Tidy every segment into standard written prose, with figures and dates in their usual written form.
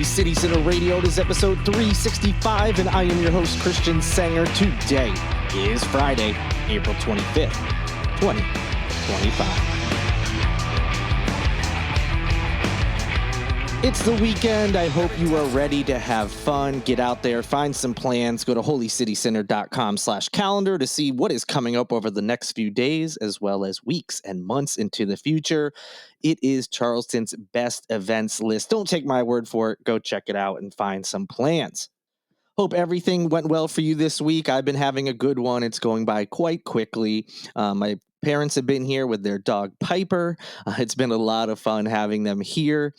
Holy City Center Radio. It is episode 365, and I am your host, Christian Sanger. Today is Friday, April 25th, 2025. It's the weekend. I hope you are ready to have fun. Get out there, find some plans. Go to holycitycenter.com/calendar to see what is coming up over the next few days, as well as weeks and months into the future. It is Charleston's best events list. Don't take my word for it. Go check it out and find some plans. Hope everything went well for you this week. I've been having a good one. It's going by quite quickly. My parents have been here with their dog Piper. It's been a lot of fun having them here.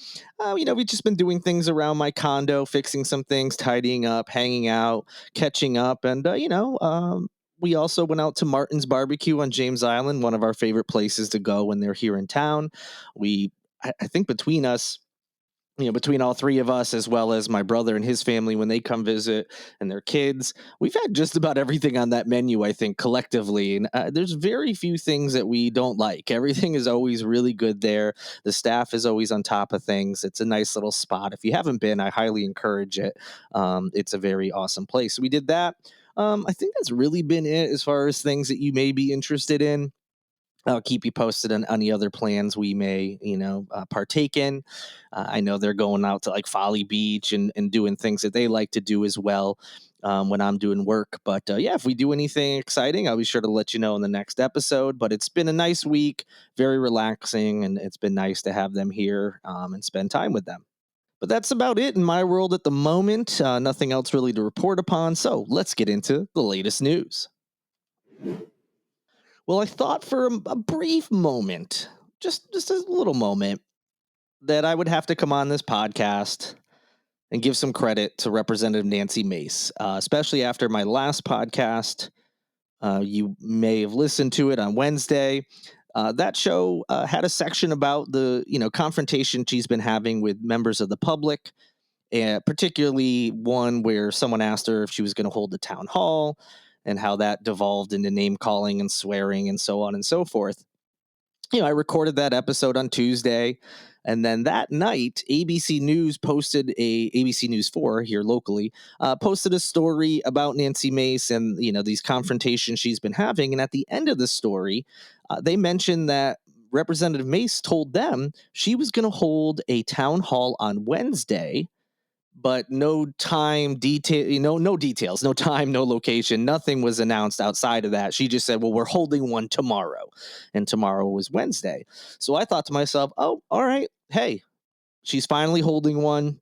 We've just been doing things around my condo, fixing some things, tidying up, hanging out, catching up. And, we also went out to Martin's Barbecue on James Island, one of our favorite places to go when they're here in town. I think between us, between all three of us, as well as my brother and his family, when they come visit and their kids, we've had just about everything on that menu, I think, collectively. And there's very few things that we don't like. Everything is always really good there. The staff is always on top of things. It's a nice little spot. If you haven't been, I highly encourage it. It's a very awesome place. We did that. I think that's really been it as far as things that you may be interested in. I'll keep you posted on any other plans we may, partake in. I know they're going out to like Folly Beach and doing things that they like to do as well when I'm doing work. But if we do anything exciting, I'll be sure to let you know in the next episode. But it's been a nice week, very relaxing, and it's been nice to have them here and spend time with them. But that's about it in my world at the moment. Nothing else really to report upon. So let's get into the latest news. Well, I thought for a brief moment, just a little moment, that I would have to come on this podcast and give some credit to Representative Nancy Mace, especially after my last podcast. You may have listened to it on Wednesday. That show had a section about the confrontation she's been having with members of the public, particularly one where someone asked her if she was going to hold the town hall, and how that devolved into name calling and swearing and so on and so forth. I recorded that episode on Tuesday, and then that night, ABC News 4 here locally, posted a story about Nancy Mace and, these confrontations she's been having. And at the end of the story, they mentioned that Representative Mace told them she was going to hold a town hall on Wednesday, but no time detail, no details, no time, no location, nothing was announced outside of that. She just said, well, we're holding one tomorrow, and tomorrow was Wednesday. So I thought to myself, oh, all right. Hey, she's finally holding one.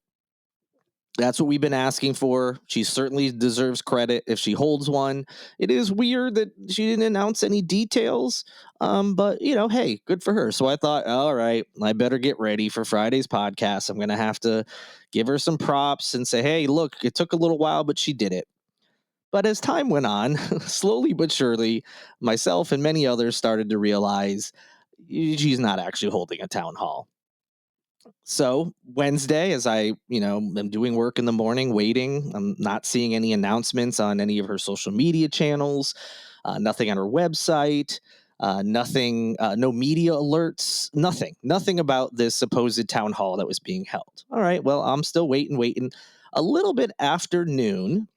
That's what we've been asking for. She certainly deserves credit if she holds one. It is weird that she didn't announce any details, but, hey, good for her. So I thought, all right, I better get ready for Friday's podcast. I'm going to have to give her some props and say, hey, look, it took a little while, but she did it. But as time went on, slowly but surely, myself and many others started to realize she's not actually holding a town hall. So Wednesday, as I, am doing work in the morning, waiting, I'm not seeing any announcements on any of her social media channels, nothing on her website, nothing, no media alerts, nothing about this supposed town hall that was being held. All right, well, I'm still waiting. A little bit after noon,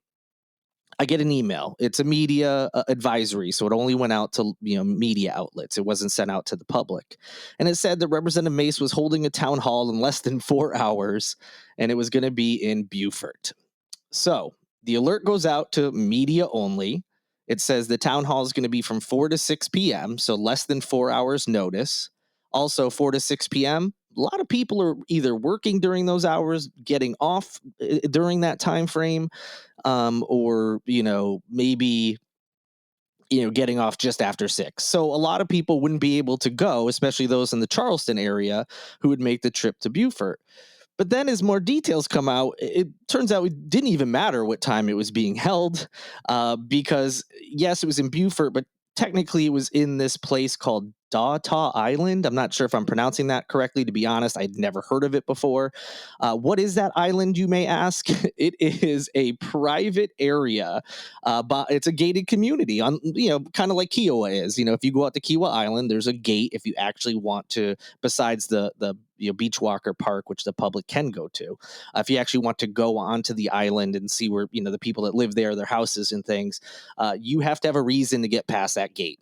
I get an email. It's a media advisory, so it only went out to media outlets. It wasn't sent out to the public. And it said that Representative Mace was holding a town hall in less than 4 hours, and it was going to be in Beaufort. So the alert goes out to media only. It says the town hall is going to be from 4 to 6 p.m., so less than 4 hours notice. Also 4 to 6 p.m., a lot of people are either working during those hours, getting off during that time frame, or maybe getting off just after 6. So a lot of people wouldn't be able to go, especially those in the Charleston area who would make the trip to Beaufort. But then as more details come out, it turns out it didn't even matter what time it was being held, because yes, it was in Beaufort, but technically it was in this place called Dawtaw Island. I'm not sure if I'm pronouncing that correctly. To be honest, I'd never heard of it before. What is that island, you may ask? It is a private area, but it's a gated community on, kind of like Kiowa is. If you go out to Kiowa Island, there's a gate if you actually want to, besides the Beachwalker Park, which the public can go to. If you actually want to go onto the island and see where the people that live there, their houses and things, you have to have a reason to get past that gate.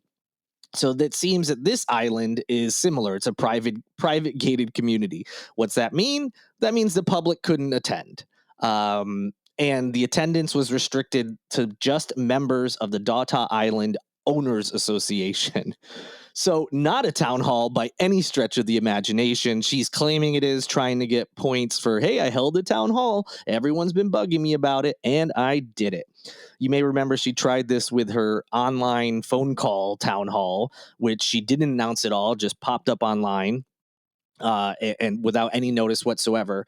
So that seems that this island is similar. It's a private gated community. What's that mean? That means the public couldn't attend. And the attendance was restricted to just members of the Data Island Owners Association. So, not a town hall by any stretch of the imagination. She's claiming it is, trying to get points for, hey, I held a town hall. Everyone's been bugging me about it, and I did it. You may remember she tried this with her online phone call town hall, which she didn't announce at all, just popped up online and without any notice whatsoever.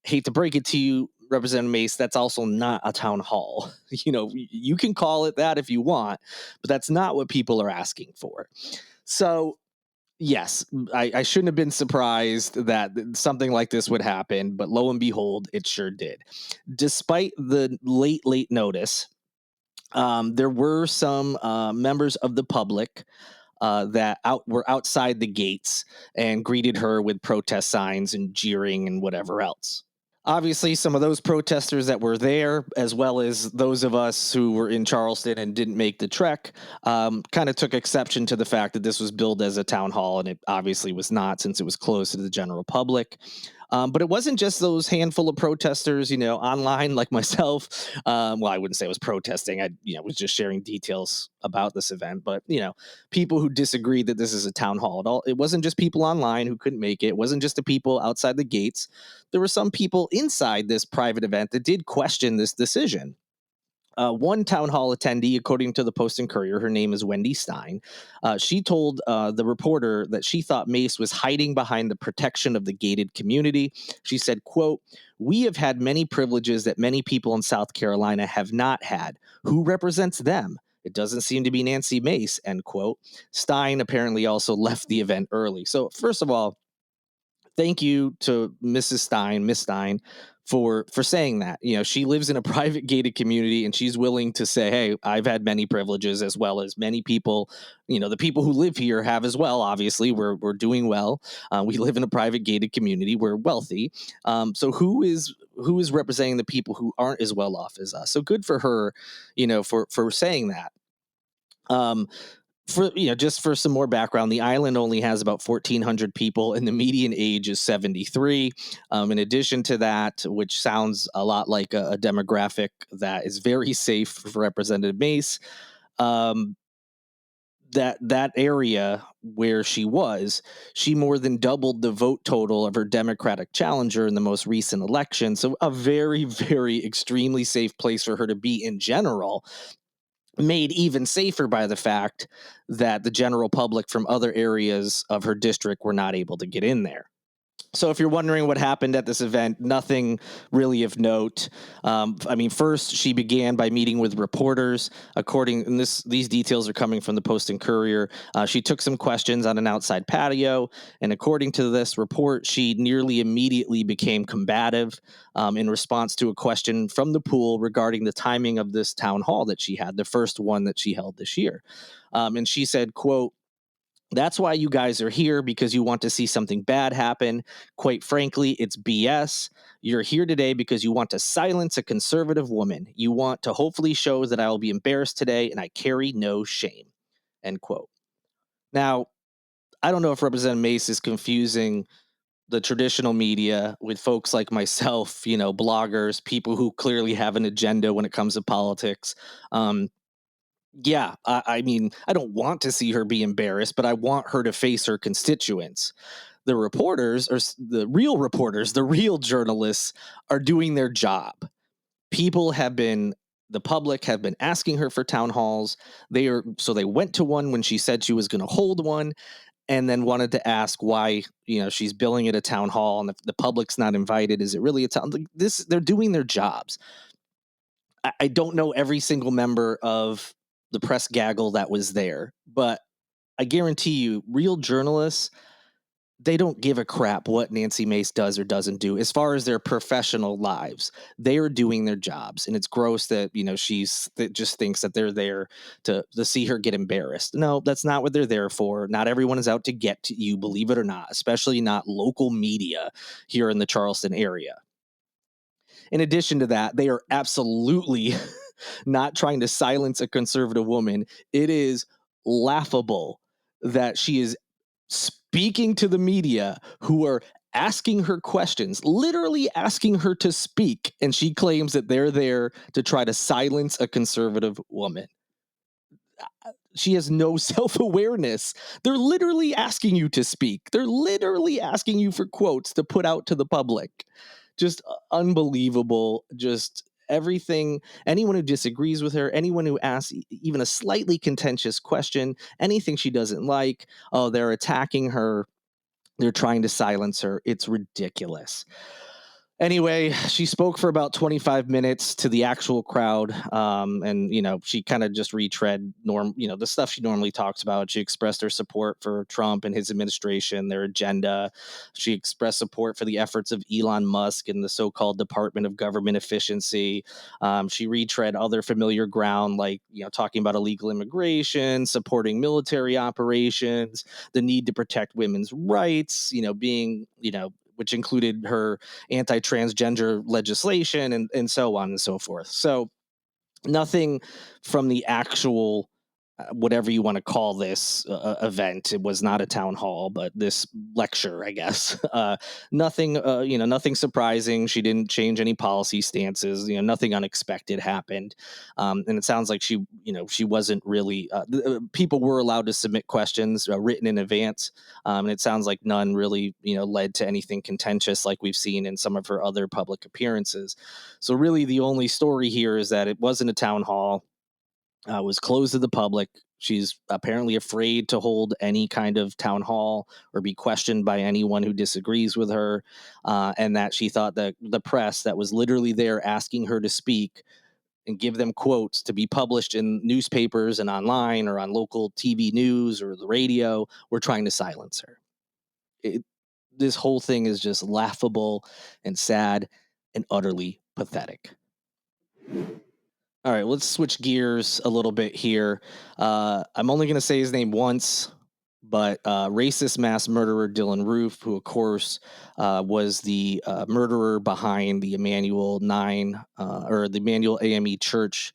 Hate to break it to you, Representative Mace, that's also not a town hall. You can call it that if you want, but that's not what people are asking for. So, yes, I shouldn't have been surprised that something like this would happen, but lo and behold, it sure did. Despite the late notice, there were some members of the public that were outside the gates and greeted her with protest signs and jeering and whatever else. Obviously, some of those protesters that were there, as well as those of us who were in Charleston and didn't make the trek, kind of took exception to the fact that this was billed as a town hall, and it obviously was not, since it was closed to the general public. But it wasn't just those handful of protesters, online like myself. Well, I wouldn't say I was protesting. I, was just sharing details about this event. But, people who disagreed that this is a town hall at all. It wasn't just people online who couldn't make it. It wasn't just the people outside the gates. There were some people inside this private event that did question this decision. One town hall attendee, according to the Post and Courier, her name is Wendy Stein. She told the reporter that she thought Mace was hiding behind the protection of the gated community. She said, quote, "We have had many privileges that many people in South Carolina have not had. Who represents them? It doesn't seem to be Nancy Mace," end quote. Stein apparently also left the event early. So first of all, thank you to Miss Stein, for saying that. She lives in a private gated community, and she's willing to say, "Hey, I've had many privileges, as well as many people. The people who live here have as well. Obviously, we're doing well. We live in a private gated community. We're wealthy. So who is representing the people who aren't as well off as us? So good for her, for saying that." Um, just for some more background, the island only has about 1,400 people, and the median age is 73. In addition to that, which sounds a lot like a demographic that is very safe for Representative Mace, um, that area where she more than doubled the vote total of her Democratic challenger in the most recent election. So a very, very extremely safe place for her to be in general, made even safer by the fact that the general public from other areas of her district were not able to get in there. So if you're wondering what happened at this event, nothing really of note. First she began by meeting with reporters. And these details are coming from the Post and Courier. She took some questions on an outside patio, and according to this report, she nearly immediately became combative in response to a question from the pool regarding the timing of this town hall that she had, the first one that she held this year. And she said, quote, "That's why you guys are here, because you want to see something bad happen. Quite frankly, it's BS. You're here today because you want to silence a conservative woman. You want to hopefully show that I will be embarrassed today, and I carry no shame." End quote. Now, I don't know if Representative Mace is confusing the traditional media with folks like myself, bloggers, people who clearly have an agenda when it comes to politics. Yeah, I don't want to see her be embarrassed, but I want her to face her constituents. The reporters, or the real reporters, the real journalists, are doing their job. The public have been asking her for town halls. So they went to one when she said she was going to hold one, and then wanted to ask why, she's billing it a town hall, and the public's not invited. Is it really a town? They're doing their jobs. I don't know every single member of the press gaggle that was there, but I guarantee you, real journalists They don't give a crap what Nancy Mace does or doesn't do as far as their professional lives. They are doing their jobs, and it's gross that she's that just thinks that they're there to see her get embarrassed. No, that's not what they're there for. Not everyone is out to get to you, believe it or not, especially not local media here in the Charleston area. In addition to that, they are absolutely not trying to silence a conservative woman. It is laughable that she is speaking to the media who are asking her questions, literally asking her to speak, and she claims that they're there to try to silence a conservative woman. She has no self-awareness. They're literally asking you to speak. They're literally asking you for quotes to put out to the public. Just unbelievable. Just everything. Anyone who disagrees with her, anyone who asks even a slightly contentious question, anything she doesn't like, oh, they're attacking her. They're trying to silence her. It's ridiculous. Anyway, she spoke for about 25 minutes to the actual crowd. And, she kind of just retread the stuff she normally talks about. She expressed her support for Trump and his administration, their agenda. She expressed support for the efforts of Elon Musk and the so-called Department of Government Efficiency. She retread other familiar ground, like, talking about illegal immigration, supporting military operations, the need to protect women's rights, which included her anti-transgender legislation and so on and so forth. So nothing from the actual whatever you want to call this event. It was not a town hall, but this lecture, I guess. Nothing, nothing surprising. She didn't change any policy stances. Nothing unexpected happened. And it sounds like she wasn't really. People were allowed to submit questions written in advance, and it sounds like none really, led to anything contentious like we've seen in some of her other public appearances. So really, the only story here is that it wasn't a town hall, was closed to the public. She's apparently afraid to hold any kind of town hall or be questioned by anyone who disagrees with her, and that she thought that the press that was literally there asking her to speak and give them quotes to be published in newspapers and online or on local TV news or the radio were trying to silence her. It, this whole thing is just laughable and sad and utterly pathetic. All right, let's switch gears a little bit here. I'm only going to say his name once, but racist mass murderer Dylann Roof, who, of course, was the murderer behind the Emanuel AME church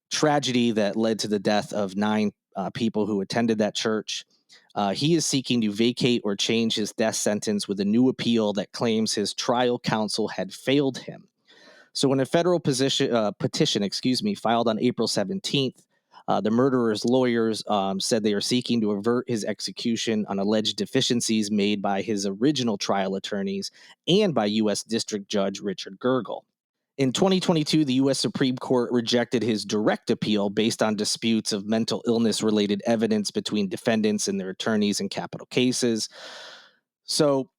tragedy that led to the death of 9 people who attended that church. He is seeking to vacate or change his death sentence with a new appeal that claims his trial counsel had failed him. So, in a federal petition, filed on April 17th, the murderer's lawyers said they are seeking to avert his execution on alleged deficiencies made by his original trial attorneys and by U.S. District Judge Richard Gergel. In 2022, the U.S. Supreme Court rejected his direct appeal based on disputes of mental illness related evidence between defendants and their attorneys in capital cases. So,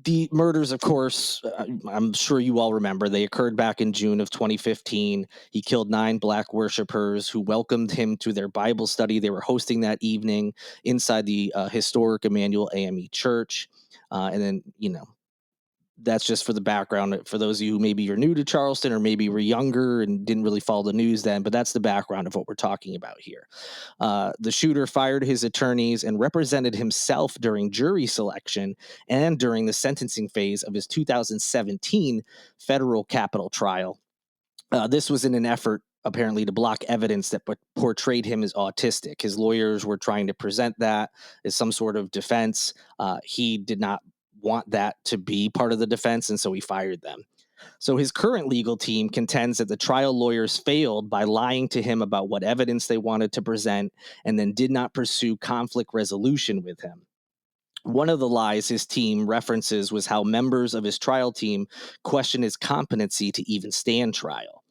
the murders, of course, I'm sure you all remember, they occurred back in June of 2015. He killed 9 black worshipers who welcomed him to their Bible study they were hosting that evening inside the historic Emanuel AME church. And then, that's just for the background for those of you who maybe you're new to Charleston or maybe were younger and didn't really follow the news then, but that's the background of what we're talking about here. The shooter fired his attorneys and represented himself during jury selection and during the sentencing phase of his 2017 federal capital trial. This was in an effort, apparently, to block evidence that portrayed him as autistic. His lawyers were trying to present that as some sort of defense. He did not want that to be part of the defense, and so he fired them. So his current legal team contends that the trial lawyers failed by lying to him about what evidence they wanted to present and then did not pursue conflict resolution with him. One of the lies his team references was how members of his trial team questioned his competency to even stand trial.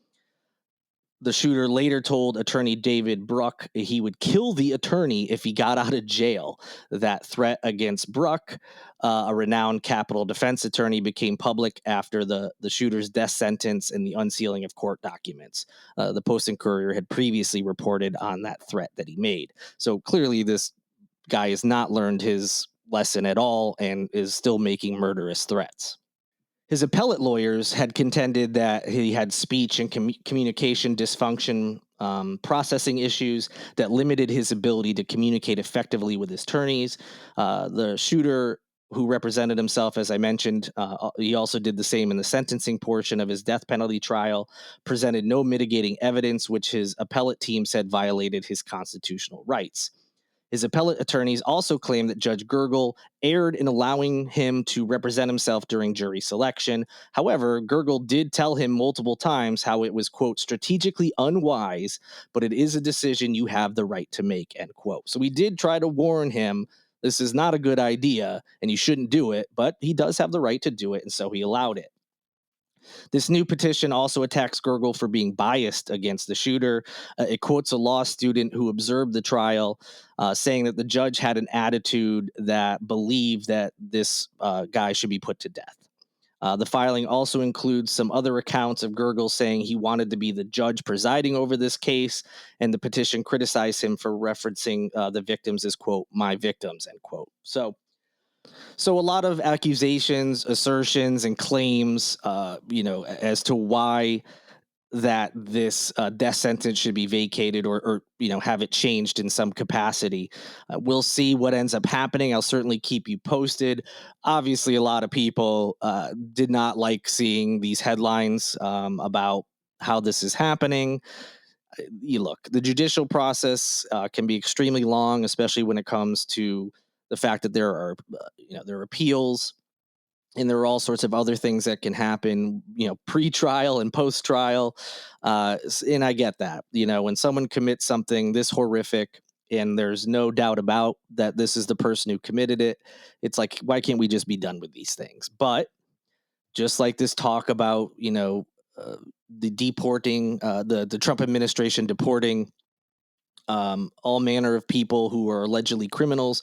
The shooter later told attorney David Bruck he would kill the attorney if he got out of jail. That threat against Bruck, a renowned capital defense attorney, became public after the shooter's death sentence and the unsealing of court documents. The Post and Courier had previously reported on that threat that he made. So clearly this guy has not learned his lessen at all and is still making murderous threats. His appellate lawyers had contended that he had speech and communication dysfunction, processing issues that limited his ability to communicate effectively with his attorneys. The shooter, who represented himself, as I mentioned, he also did the same in the sentencing portion of his death penalty trial, presented no mitigating evidence, which his appellate team said violated his constitutional rights. His appellate attorneys also claimed that Judge Gergel erred in allowing him to represent himself during jury selection. However, Gergel did tell him multiple times how it was, quote, strategically unwise, but it is a decision you have the right to make, end quote. So we did try to warn him this is not a good idea and you shouldn't do it, but he does have the right to do it, and so he allowed it. This new petition also attacks Gergel for being biased against the shooter. It quotes a law student who observed the trial, saying that the judge had an attitude that believed that this guy should be put to death. The filing also includes some other accounts of Gergel saying he wanted to be the judge presiding over this case, and the petition criticized him for referencing the victims as, quote, my victims, end quote. So a lot of accusations, assertions, and claims, as to why that this death sentence should be vacated or have it changed in some capacity. We'll see what ends up happening. I'll certainly keep you posted. Obviously, a lot of people did not like seeing these headlines about how this is happening. You look, the judicial process can be extremely long, especially when it comes to the fact that there are appeals, and there are all sorts of other things that can happen, pre-trial and post-trial. And I get that, when someone commits something this horrific and there's no doubt about that this is the person who committed it, it's like, why can't we just be done with these things? But just like this talk about, the deporting, the Trump administration deporting all manner of people who are allegedly criminals,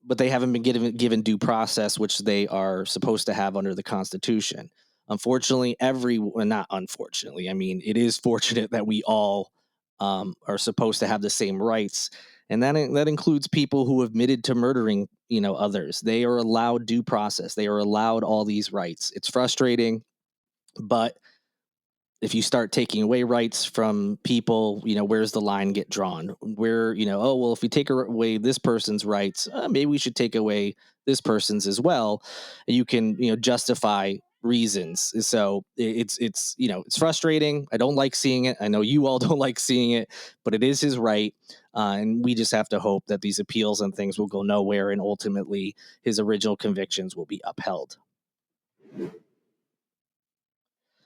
but they haven't been given due process, which they are supposed to have under the Constitution. Unfortunately, not unfortunately, I mean, it is fortunate that we all are supposed to have the same rights. And that includes people who admitted to murdering, others. They are allowed due process. They are allowed all these rights. It's frustrating, but if you start taking away rights from people, where's the line get drawn? Where, oh, well, if we take away this person's rights, maybe we should take away this person's as well. You can, justify reasons. So it's frustrating. I don't like seeing it. I know you all don't like seeing it, but it is his right. And we just have to hope that these appeals and things will go nowhere, and ultimately his original convictions will be upheld.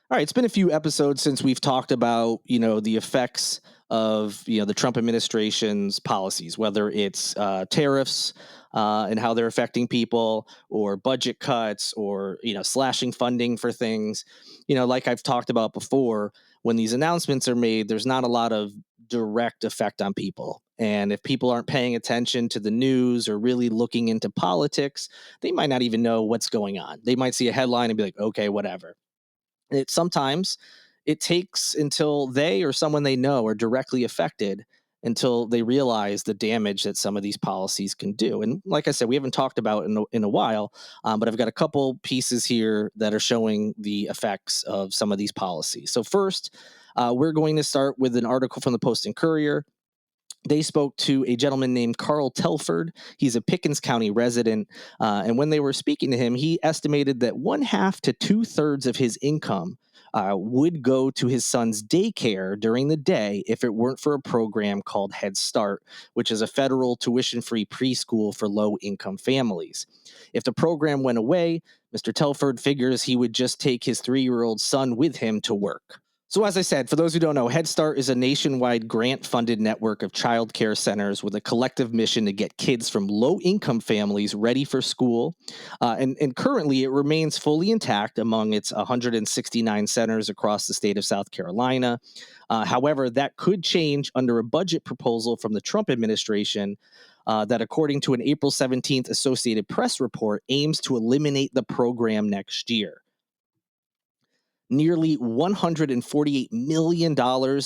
All right, it's been a few episodes since we've talked about, the effects of, the Trump administration's policies, whether it's tariffs and how they're affecting people, or budget cuts, or, slashing funding for things. Like I've talked about before, when these announcements are made, there's not a lot of direct effect on people. And if people aren't paying attention to the news or really looking into politics, they might not even know what's going on. They might see a headline and be like, okay, whatever. Sometimes it takes until they or someone they know are directly affected until they realize the damage that some of these policies can do. And like I said, we haven't talked about in a while, but I've got a couple pieces here that are showing the effects of some of these policies. So first, we're going to start with an article from the Post and Courier. They spoke to a gentleman named Carl Telford. He's a Pickens County resident. And when they were speaking to him, he estimated that 1/2 to 2/3 of his income would go to his son's daycare during the day if it weren't for a program called Head Start, which is a federal tuition-free preschool for low-income families. If the program went away, Mr. Telford figures he would just take his 3-year-old son with him to work. So as I said, for those who don't know, Head Start is a nationwide grant-funded network of childcare centers with a collective mission to get kids from low-income families ready for school. And currently, it remains fully intact among its 169 centers across the state of South Carolina. However, that could change under a budget proposal from the Trump administration that, according to an April 17th Associated Press report, aims to eliminate the program next year. Nearly $148 million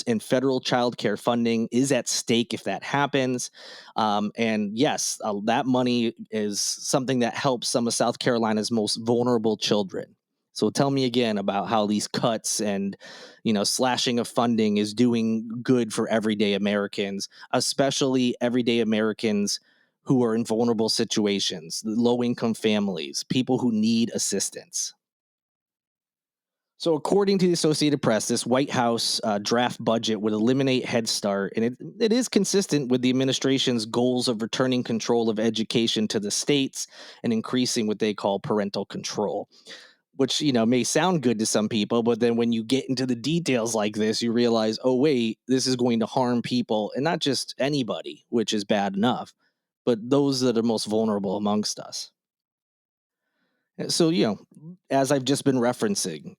in federal childcare funding is at stake if that happens. And yes, that money is something that helps some of South Carolina's most vulnerable children. So tell me again about how these cuts and slashing of funding is doing good for everyday Americans, especially everyday Americans who are in vulnerable situations, low income families, people who need assistance. So, according to the Associated Press, this White House draft budget would eliminate Head Start, and it is consistent with the administration's goals of returning control of education to the states and increasing what they call parental control. Which may sound good to some people, but then when you get into the details like this, you realize, oh wait, this is going to harm people, and not just anybody, which is bad enough, but those that are most vulnerable amongst us. So, as I've just been referencing,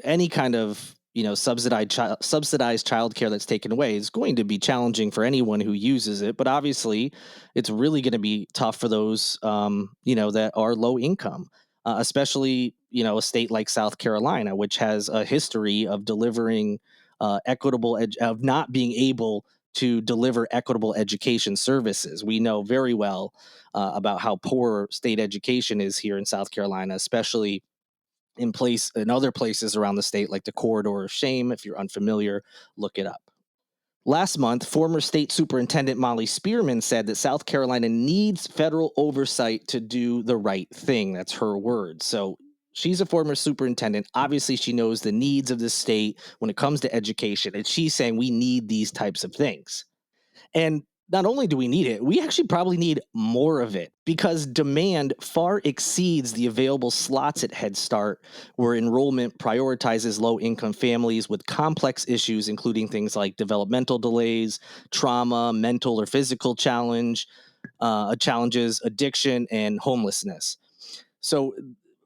any kind of subsidized childcare that's taken away is going to be challenging for anyone who uses it. But obviously, it's really going to be tough for those that are low income, especially a state like South Carolina, which has a history of delivering of not being able to deliver equitable education services. We know very well about how poor state education is here in South Carolina, especially in other places around the state, like the Corridor of Shame. If you're unfamiliar, look it up. Last month, former state superintendent Molly Spearman said that South Carolina needs federal oversight to do the right thing. That's her word. So she's a former superintendent. Obviously, she knows the needs of the state when it comes to education. And she's saying we need these types of things. And not only do we need it, we actually probably need more of it because demand far exceeds the available slots at Head Start, where enrollment prioritizes low income families with complex issues, including things like developmental delays, trauma, mental or physical challenges, addiction, and homelessness. So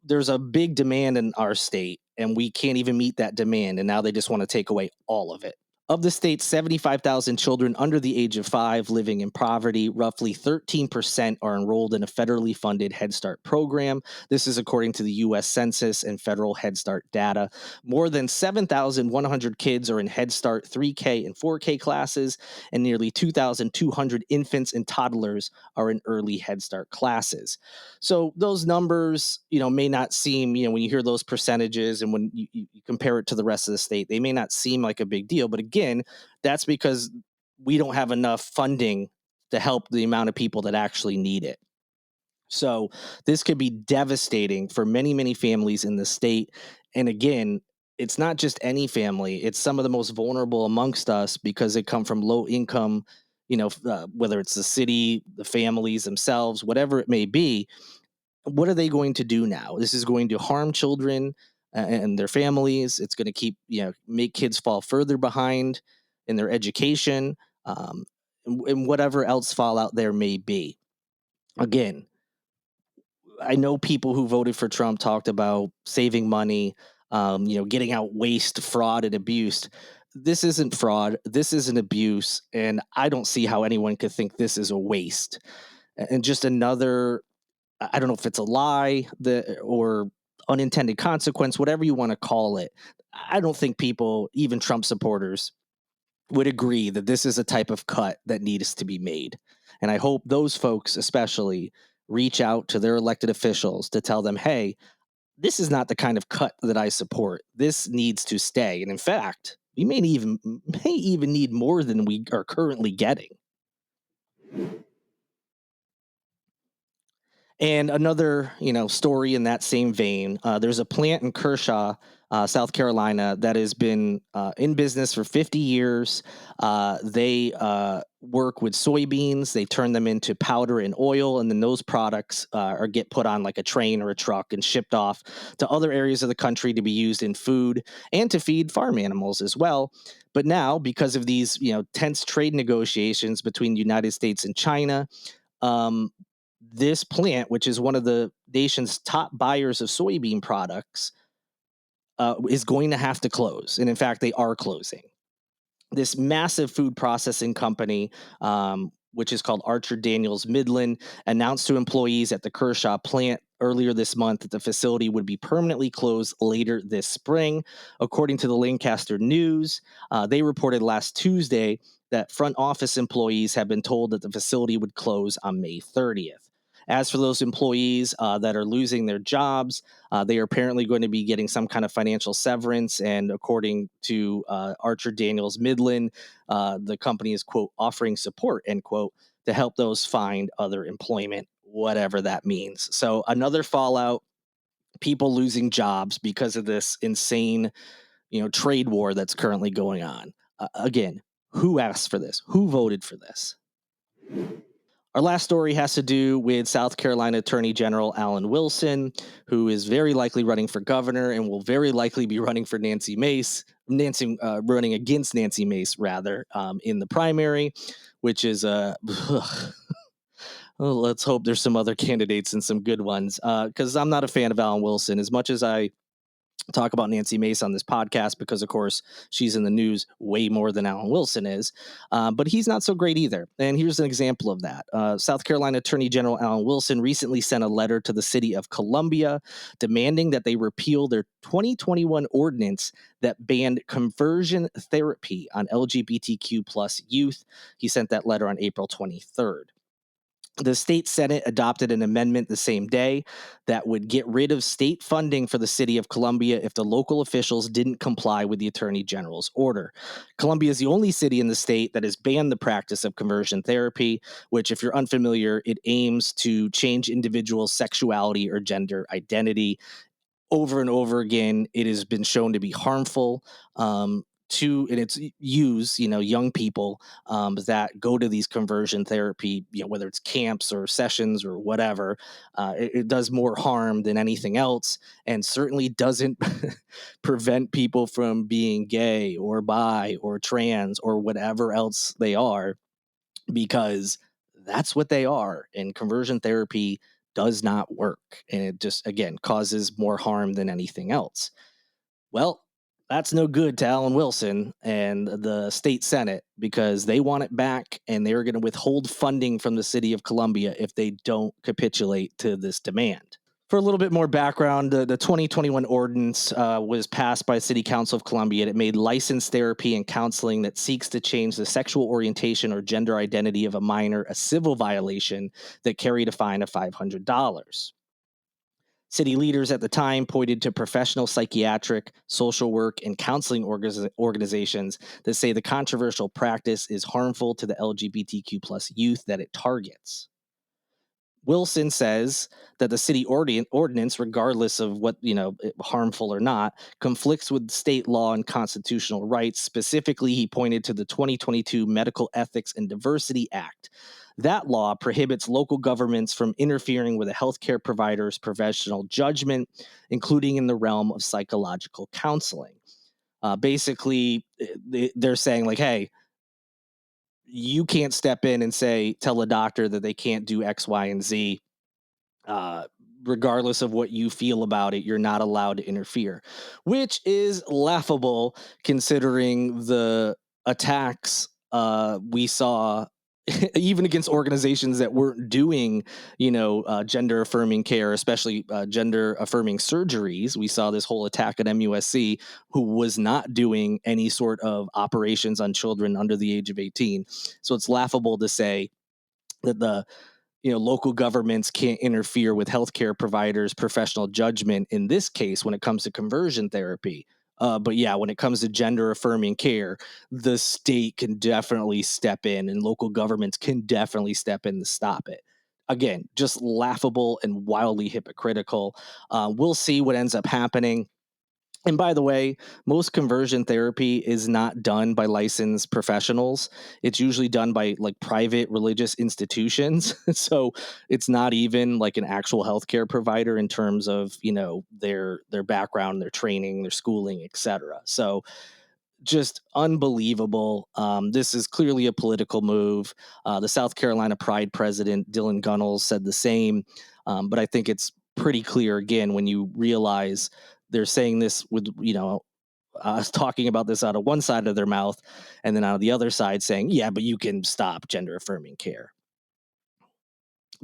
there's a big demand in our state, and we can't even meet that demand. And now they just want to take away all of it. Of the state's 75,000 children under the age of 5 living in poverty, roughly 13% are enrolled in a federally funded Head Start program. This is according to the U.S. Census and federal Head Start data. More than 7,100 kids are in Head Start 3K and 4K classes, and nearly 2,200 infants and toddlers are in early Head Start classes. So those numbers, may not seem, when you hear those percentages and when you compare it to the rest of the state, they may not seem like a big deal. But again, that's because we don't have enough funding to help the amount of people that actually need it. So this could be devastating for many, many families in the state. And again, it's not just any family, it's some of the most vulnerable amongst us because they come from low income, whether it's the city, the families themselves, whatever it may be. What are they going to do now? This is going to harm children and their families. It's going to make kids fall further behind in their education, and whatever else fallout there may be. Again, I know people who voted for Trump talked about saving money, getting out waste, fraud, and abuse. This isn't fraud. This isn't abuse. And I don't see how anyone could think this is a waste. And just another, I don't know if it's a lie or unintended consequence, whatever you want to call it. I don't think people, even Trump supporters, would agree that this is a type of cut that needs to be made. And I hope those folks, especially, reach out to their elected officials to tell them, hey, this is not the kind of cut that I support. This needs to stay. And in fact, we may even need more than we are currently getting. And another, story in that same vein, there's a plant in Kershaw, South Carolina, that has been in business for 50 years. They work with soybeans. They turn them into powder and oil, and then those products are get put on like a train or a truck and shipped off to other areas of the country to be used in food and to feed farm animals as well. But now, because of these, tense trade negotiations between the United States and China, um, this plant, which is one of the nation's top buyers of soybean products, is going to have to close. And in fact, they are closing. This massive food processing company, which is called Archer Daniels Midland, announced to employees at the Kershaw plant earlier this month that the facility would be permanently closed later this spring. According to the Lancaster News, they reported last Tuesday that front office employees have been told that the facility would close on May 30th. As for those employees that are losing their jobs, they are apparently going to be getting some kind of financial severance. And according to Archer Daniels Midland, the company is, quote, offering support, end quote, to help those find other employment, whatever that means. So another fallout, people losing jobs because of this insane, trade war that's currently going on. Again, who asked for this? Who voted for this? Our last story has to do with South Carolina Attorney General Alan Wilson, who is very likely running for governor and will very likely be running for running against Nancy Mace, rather, in the primary, which is let's hope there's some other candidates and some good ones, because I'm not a fan of Alan Wilson as much as I talk about Nancy Mace on this podcast, because of course she's in the news way more than Alan Wilson is, but he's not so great either. And here's an example of that. South Carolina Attorney General Alan Wilson recently sent a letter to the city of Columbia demanding that they repeal their 2021 ordinance that banned conversion therapy on LGBTQ plus youth. He sent that letter on April 23rd. The state Senate adopted an amendment the same day that would get rid of state funding for the city of Columbia if the local officials didn't comply with the attorney general's order. Columbia is the only city in the state that has banned the practice of conversion therapy, which, if you're unfamiliar, it aims to change individuals' sexuality or gender identity. Over and over again, it has been shown to be harmful to, and it's use, young people that go to these conversion therapy, whether it's camps or sessions or whatever. It does more harm than anything else, and certainly doesn't prevent people from being gay or bi or trans or whatever else they are, because that's what they are. And conversion therapy does not work. And it just, again, causes more harm than anything else. Well, that's no good to Alan Wilson and the state Senate, because they want it back and they're going to withhold funding from the city of Columbia if they don't capitulate to this demand. For a little bit more background, the 2021 ordinance was passed by City Council of Columbia. It made licensed therapy and counseling that seeks to change the sexual orientation or gender identity of a minor a civil violation that carried a fine of $500. City leaders at the time pointed to professional psychiatric, social work, and counseling organizations that say the controversial practice is harmful to the LGBTQ plus youth that it targets. Wilson says that the city ordinance, regardless of what, harmful or not, conflicts with state law and constitutional rights. Specifically, he pointed to the 2022 Medical Ethics and Diversity Act. That law prohibits local governments from interfering with a healthcare provider's professional judgment, including in the realm of psychological counseling. Basically, they're saying, like, hey, you can't step in and tell a doctor that they can't do X, Y, and Z. Uh, Regardless of what you feel about it, you're not allowed to interfere, which is laughable considering the attacks we saw even against organizations that weren't doing, gender affirming care, especially gender affirming surgeries. We saw this whole attack at MUSC, who was not doing any sort of operations on children under the age of 18. So it's laughable to say that the local governments can't interfere with healthcare providers' professional judgment in this case when it comes to conversion therapy. But yeah, when it comes to gender affirming care, the state can definitely step in and local governments can definitely step in to stop it. Again, just laughable and wildly hypocritical. We'll see what ends up happening. And by the way, most conversion therapy is not done by licensed professionals. It's usually done by like private religious institutions. So it's not even like an actual healthcare provider in terms of, their background, their training, their schooling, etc. So just unbelievable. This is clearly a political move. The South Carolina Pride president, Dylann Gunnels, said the same. But I think it's pretty clear, again, when you realize they're saying this with, talking about this out of one side of their mouth, and then out of the other side saying, yeah, but you can stop gender affirming care.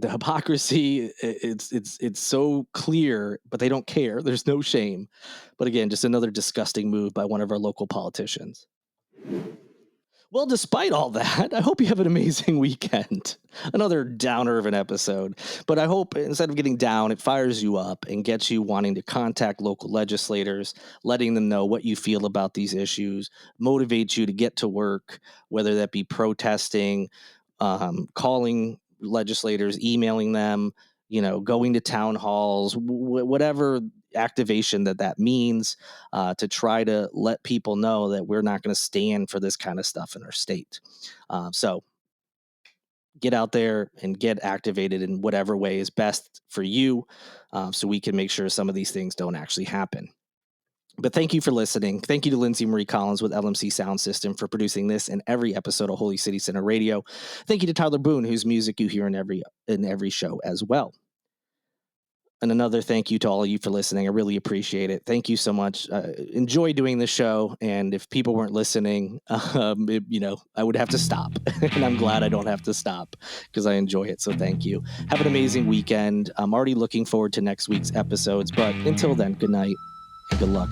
The hypocrisy, it's so clear, but they don't care. There's no shame. But again, just another disgusting move by one of our local politicians. Well, despite all that, I hope you have an amazing weekend. Another downer of an episode. But I hope instead of getting down, it fires you up and gets you wanting to contact local legislators, letting them know what you feel about these issues, motivates you to get to work, whether that be protesting, calling legislators, emailing them, going to town halls, whatever activation that means, to try to let people know that we're not going to stand for this kind of stuff in our state. So get out there and get activated in whatever way is best for you, so we can make sure some of these things don't actually happen. But thank you for listening. Thank you to Lindsay Marie Collins with LMC Sound System for producing this and every episode of Holy City Center Radio. Thank you to Tyler Boone, whose music you hear in every show as well. And another thank you to all of you for listening. I really appreciate it. Thank you so much. Enjoy doing this show. And if people weren't listening, I would have to stop. And I'm glad I don't have to stop because I enjoy it. So thank you. Have an amazing weekend. I'm already looking forward to next week's episodes. But until then, good night and good luck.